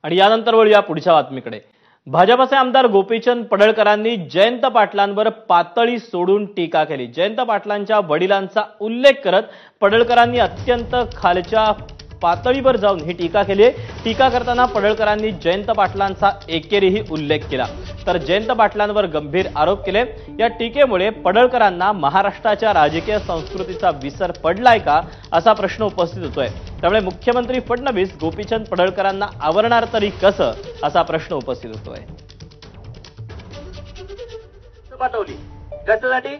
आणि यानंतर वळूया पुढच्या बातमीकडे। भाजपचे आमदार गोपीचंद पडळकरांनी जयंत पाटलांवर पातळी सोडून टीका केली। जयंत पाटलांच्या वडिलांचा उल्लेख करत पडळकरांनी अत्यंत खालच्या पातळीवर जाऊन ही टीका केली आहे। टीका करताना पडळकरांनी जयंत पाटलांचा एकेरीही उल्लेख केला, तर जयंत पाटलांवर गंभीर आरोप केले। या टीकेमुळे पडळकरांना महाराष्ट्राच्या राजकीय संस्कृतीचा विसर पडलाय का असा प्रश्न उपस्थित होतोय। त्यामुळे मुख्यमंत्री फडणवीस गोपीचंद पडळकरांना आवरणार तरी कसं असा प्रश्न उपस्थित होतोय। पाठवली कशासाठी?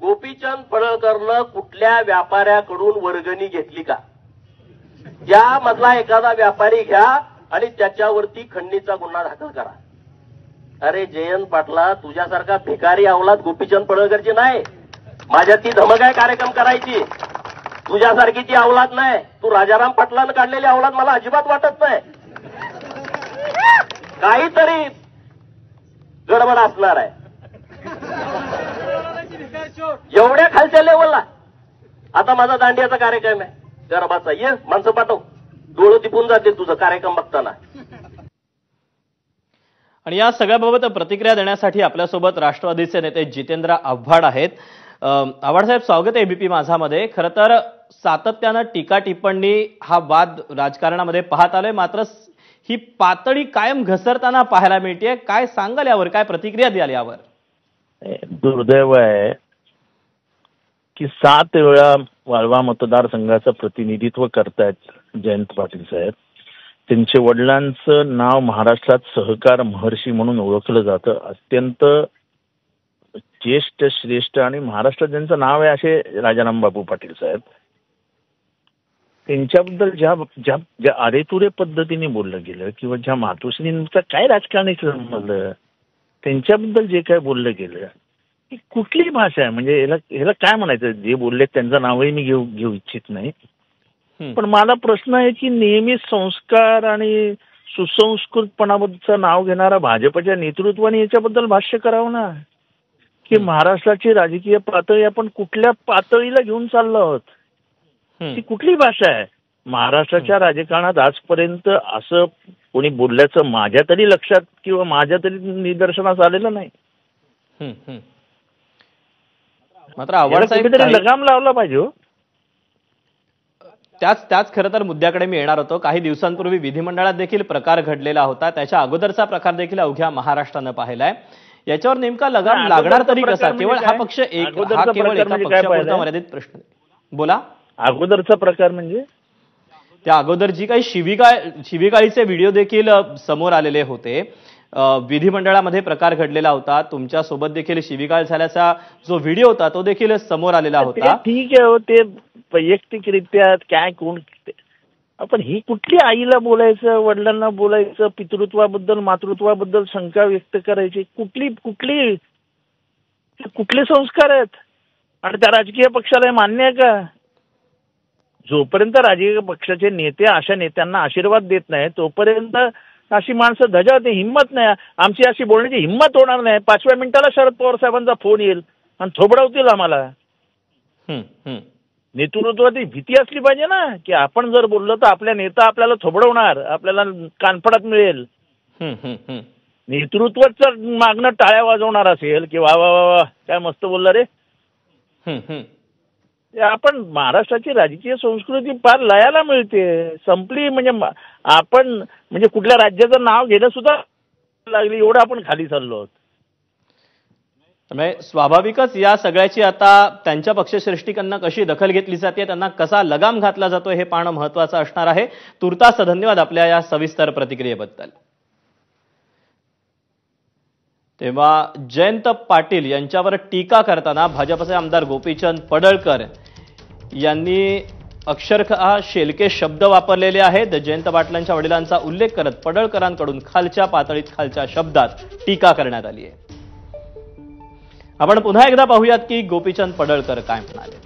गोपीचंद पडळकरनं कुठल्या व्यापाऱ्याकडून वर्गणी घेतली का? या मधला एखादा व्यापारी घ्या आणि त्याच्यावरती खंडणीचा गुन्हा दाखल करा। अरे जयंत पाटला, तुझ्यासारखा भिकारी अवलाद गोपीचंद पडळकरची नाही। माझ्या ती धमक आहे कार्यक्रम करायची, तुझ्यासारखी ती अवलाद नाही। तू राजाराम पाटलानं काढलेली अवलाद मला अजिबात वाटत नाही। काहीतरी गडबड असणार आहे एवढ्या खालच्या लेवलला। आता माझा दांडियाचा कार्यक्रम आहे गरबाचा, ये माणसं पाठव, डोळं तिपून जातील तुझं कार्यक्रम बघताना। आणि या सगळ्याबाबत प्रतिक्रिया देण्यासाठी आपल्यासोबत राष्ट्रवादीचे नेते जितेंद्र आव्हाड आहेत। आव्हाड साहेब, स्वागत आहे एबीपी माझामध्ये। खरं तर सातत्यानं टीका टिप्पणी हा वाद राजकारणामध्ये पाहत आलोय, मात्र ही पातळी कायम घसरताना पाहायला मिळते। काय सांगाल यावर, काय प्रतिक्रिया द्याल यावर? दुर्दैव आहे की 7 वेळा वाळवा मतदारसंघाचं प्रतिनिधित्व करतायत जयंत पाटील साहेब। त्यांच्या वडिलांचं नाव महाराष्ट्रात सहकार महर्षी म्हणून ओळखलं जातं। अत्यंत ज्येष्ठ श्रेष्ठ आणि महाराष्ट्रात ज्यांचं नाव आहे असे राजाराम बापू पाटील साहेब। त्यांच्याबद्दल ज्या अरेतुरे पद्धतीने बोललं गेलं किंवा ज्या मातोश्रींचं काय राजकारणी समजलं, त्यांच्याबद्दल जे काय बोललं गेलं, ही कुठली भाषा आहे? म्हणजे ह्याला काय म्हणायचं? जे बोलले त्यांचं नावही मी घेऊ इच्छित नाही, पण मला प्रश्न आहे की नेहमी संस्कार आणि सुसंस्कृतपणाबद्दलचं नाव घेणारा भाजपच्या नेतृत्वाने याच्याबद्दल भाष्य करावं ना, की महाराष्ट्राची राजकीय पातळी आपण कुठल्या पातळीला घेऊन चाललो आहोत? ती कुठली भाषा आहे? महाराष्ट्राच्या राजकारणात आजपर्यंत असं कोणी बोलल्याचं माझ्या तरी लक्षात किंवा माझ्या तरी निदर्शनास आलेलं नाही। मात्र आव्हाड साहेब, लगाम लावला पाहिजे। त्याच खरं तर मुद्द्याकडे मी येणार होतो। काही दिवसांपूर्वी विधिमंडळात देखील प्रकार घडलेला होता, त्याच्या अगोदरचा प्रकार देखील अवघ्या महाराष्ट्रानं पाहिलाय। याच्यावर नेमका लगाम लागणार तरी कसा? केवळ हा पक्ष केवळ एका पक्षापुरता मर्यादित प्रश्न? बोला। अगोदरचा प्रकार म्हणजे त्या अगोदर जी काही शिवीगाळीचे व्हिडिओ देखील समोर आलेले होते, विधिमंडळामध्ये प्रकार घडलेला होता, तुमच्या सोबत देखील शिवीगाळ झाल्याचा जो व्हिडिओ होता तो देखील समोर आलेला होता। ठीक आहे, ते वैयक्तिकरित्या काय कोण, आपण ही कुठली आईला बोलायचं, वडिलांना बोलायचं, पितृत्वाबद्दल मातृत्वाबद्दल शंका व्यक्त करायची, कुठले संस्कार आहेत? आणि त्या राजकीय पक्षाला मान्य आहे का? जोपर्यंत राजकीय पक्षाचे नेते अशा नेत्यांना आशीर्वाद देत नाही तोपर्यंत अशी माणसं धजावते, हिंमत नाही, आमची अशी बोलण्याची हिंमत होणार नाही। 5व्या मिनिटाला शरद पवार साहेबांचा फोन येईल आणि थोबडवतील आम्हाला। नेतृत्वाची भीती असली पाहिजे ना, की आपण जर बोललो तर आपल्या नेता आपल्याला थोबडवणार, आपल्याला कानफडात मिळेल। नेतृत्वाचं मागणं टाळ्या वाजवणार असेल की वा वा वा काय मस्त बोलला रे, आपण महाराष्ट्राची राजकीय संस्कृती फार लयाला मिळते, संपली। म्हणजे आपण म्हणजे कुठल्या राज्याचं नाव घेणं सुद्धा लागली, एवढं आपण खाली चाललो आहोत। स्वाभाविकच या सगळ्याची आता त्यांच्या पक्षश्रेष्ठीकडनं कशी दखल घेतली जाते, त्यांना कसा लगाम घातला जातो हे पाहणं महत्त्वाचं असणार आहे। तुर्तास धन्यवाद आपल्या या सविस्तर प्रतिक्रियेबद्दल। तेव्हा जयंत पाटील यांच्यावर टीका करताना भाजपचे आमदार गोपीचंद पडळकर यांनी अक्षरशः शेलके शब्द वापरलेले आहेत। जयंत पाटलांच्या वडिलांचा उल्लेख करत पडळकरांकडून खालच्या पातळीत खालच्या शब्दात टीका करण्यात आली आहे। आपण पुन्हा एकदा पाहूयात की गोपीचंद पडळकर काय म्हणाले।